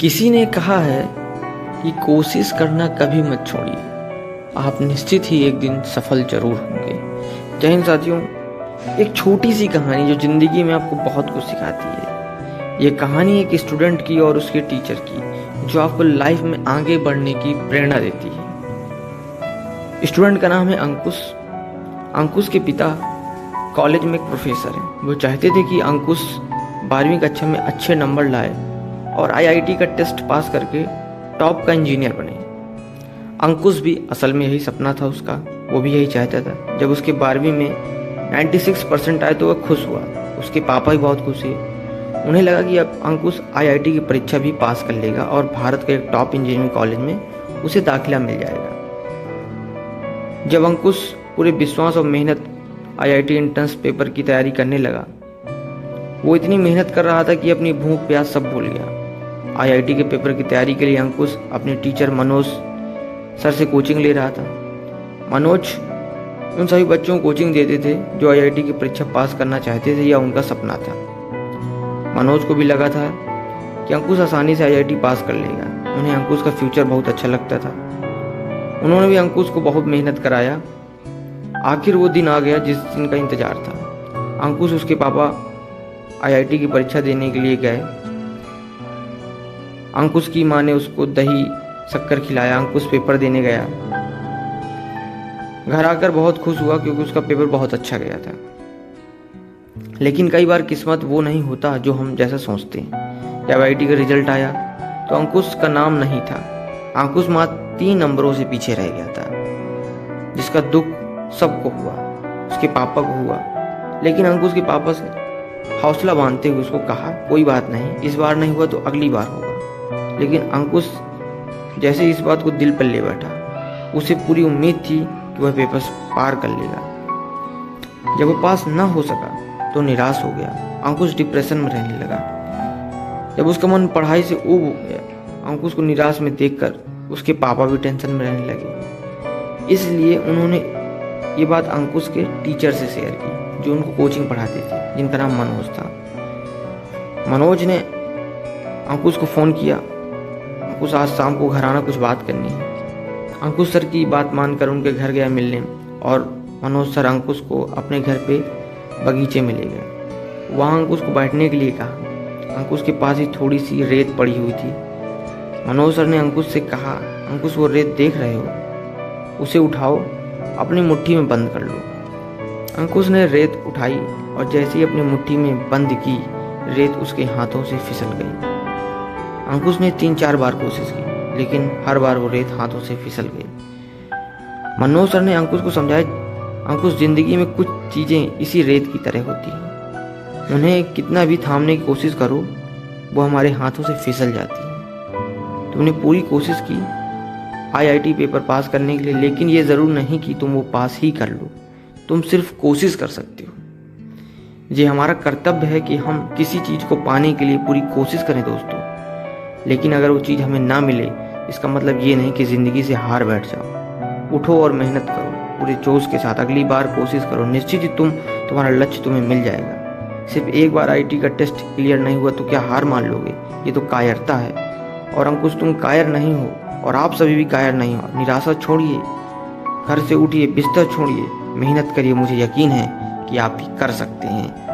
किसी ने कहा है कि कोशिश करना कभी मत छोड़िए, आप निश्चित ही एक दिन सफल जरूर होंगे। जय हिंद साथियों। एक छोटी सी कहानी जो जिंदगी में आपको बहुत कुछ सिखाती है। ये कहानी एक स्टूडेंट की और उसके टीचर की, जो आपको लाइफ में आगे बढ़ने की प्रेरणा देती है। स्टूडेंट का नाम है अंकुश। अंकुश के पिता कॉलेज में एक प्रोफेसर हैं। वो चाहते थे कि अंकुश 12वीं कक्षा में अच्छे नंबर लाए और आईआईटी का टेस्ट पास करके टॉप का इंजीनियर बने। अंकुश भी असल में यही सपना था उसका, वो भी यही चाहता था। जब उसके 12वीं में 96% आए तो वह खुश हुआ। उसके पापा भी बहुत खुश हुए। उन्हें लगा कि अब अंकुश आईआईटी की परीक्षा भी पास कर लेगा और भारत के एक टॉप इंजीनियरिंग कॉलेज में उसे दाखिला मिल जाएगा। जब अंकुश पूरे विश्वास और मेहनत आईआईटी एंट्रेंस पेपर की तैयारी करने लगा, वो इतनी मेहनत कर रहा था कि अपनी भूख प्यास सब भूल गया। आईआईटी के पेपर की तैयारी के लिए अंकुश अपने टीचर मनोज सर से कोचिंग ले रहा था। मनोज उन सभी बच्चों को कोचिंग देते थे जो आईआईटी की परीक्षा पास करना चाहते थे या उनका सपना था। मनोज को भी लगा था कि अंकुश आसानी से आईआईटी पास कर लेगा। उन्हें अंकुश का फ्यूचर बहुत अच्छा लगता था। उन्होंने भी अंकुश को बहुत मेहनत कराया। आखिर वो दिन आ गया जिस दिन का इंतजार था। अंकुश उसके पापा आईआईटी की परीक्षा देने के लिए गए। अंकुश की माँ ने उसको दही शक्कर खिलाया। अंकुश पेपर देने गया। घर आकर बहुत खुश हुआ क्योंकि उसका पेपर बहुत अच्छा गया था। लेकिन कई बार किस्मत वो नहीं होता जो हम जैसा सोचते हैं। जब आईआईटी का रिजल्ट आया तो अंकुश का नाम नहीं था। अंकुश मात्र 3 नंबरों से पीछे रह गया था, जिसका दुख सबको हुआ, उसके पापा को हुआ। लेकिन अंकुश के पापा से हौसला बांधते हुए उसको कहा, कोई बात नहीं, इस बार नहीं हुआ तो अगली बार होगा। लेकिन अंकुश जैसे इस बात को दिल पर ले बैठा, उसे पूरी उम्मीद थी कि वह पेपर पार कर लेगा। जब वह पास ना हो सका तो निराश हो गया। अंकुश डिप्रेशन में रहने लगा। जब उसका मन पढ़ाई से ऊब हो गया, अंकुश को निराश में देखकर उसके पापा भी टेंशन में रहने लगे। इसलिए उन्होंने ये बात अंकुश के टीचर से शेयर की, जो उनको कोचिंग पढ़ाते थे, जिनका नाम मनोज था। मनोज ने अंकुश को फ़ोन किया, अंकुश आज शाम को घर आना, कुछ बात करनी है। अंकुश सर की बात मानकर उनके घर गया मिलने, और मनोज सर अंकुश को अपने घर पे बगीचे में ले गए। वहाँ अंकुश को बैठने के लिए कहा। अंकुश के पास ही थोड़ी सी रेत पड़ी हुई थी। मनोज सर ने अंकुश से कहा, अंकुश वो रेत देख रहे हो, उसे उठाओ, अपनी मुट्ठी में बंद कर लो। अंकुश ने रेत उठाई और जैसे ही अपनी मुट्ठी में बंद की, रेत उसके हाथों से फिसल गई। अंकुश ने 3-4 बार कोशिश की, लेकिन हर बार वो रेत हाथों से फिसल गई। मनोज सर ने अंकुश को समझाया, अंकुश जिंदगी में कुछ चीज़ें इसी रेत की तरह होती हैं। उन्हें कितना भी थामने की कोशिश करो, वो हमारे हाथों से फिसल जाती है। तुमने पूरी कोशिश की आईआईटी पेपर पास करने के लिए, लेकिन ये ज़रूर नहीं कि तुम वो पास ही कर लो। तुम सिर्फ कोशिश कर सकते हो। ये हमारा कर्तव्य है कि हम किसी चीज़ को पाने के लिए पूरी कोशिश करें दोस्तों। लेकिन अगर वो चीज़ हमें ना मिले, इसका मतलब ये नहीं कि ज़िंदगी से हार बैठ जाओ। उठो और मेहनत करो पूरे जोश के साथ। अगली बार कोशिश करो, निश्चित ही तुम्हारा लक्ष्य तुम्हें मिल जाएगा। सिर्फ एक बार आईआईटी का टेस्ट क्लियर नहीं हुआ तो क्या हार मान लोगे? ये तो कायरता है। और अंकुश, तुम कायर नहीं हो, और आप सभी भी कायर नहीं हो। निराशा छोड़िए, घर से उठिए, बिस्तर छोड़िए, मेहनत करिए। मुझे यकीन है कि आप भी कर सकते हैं।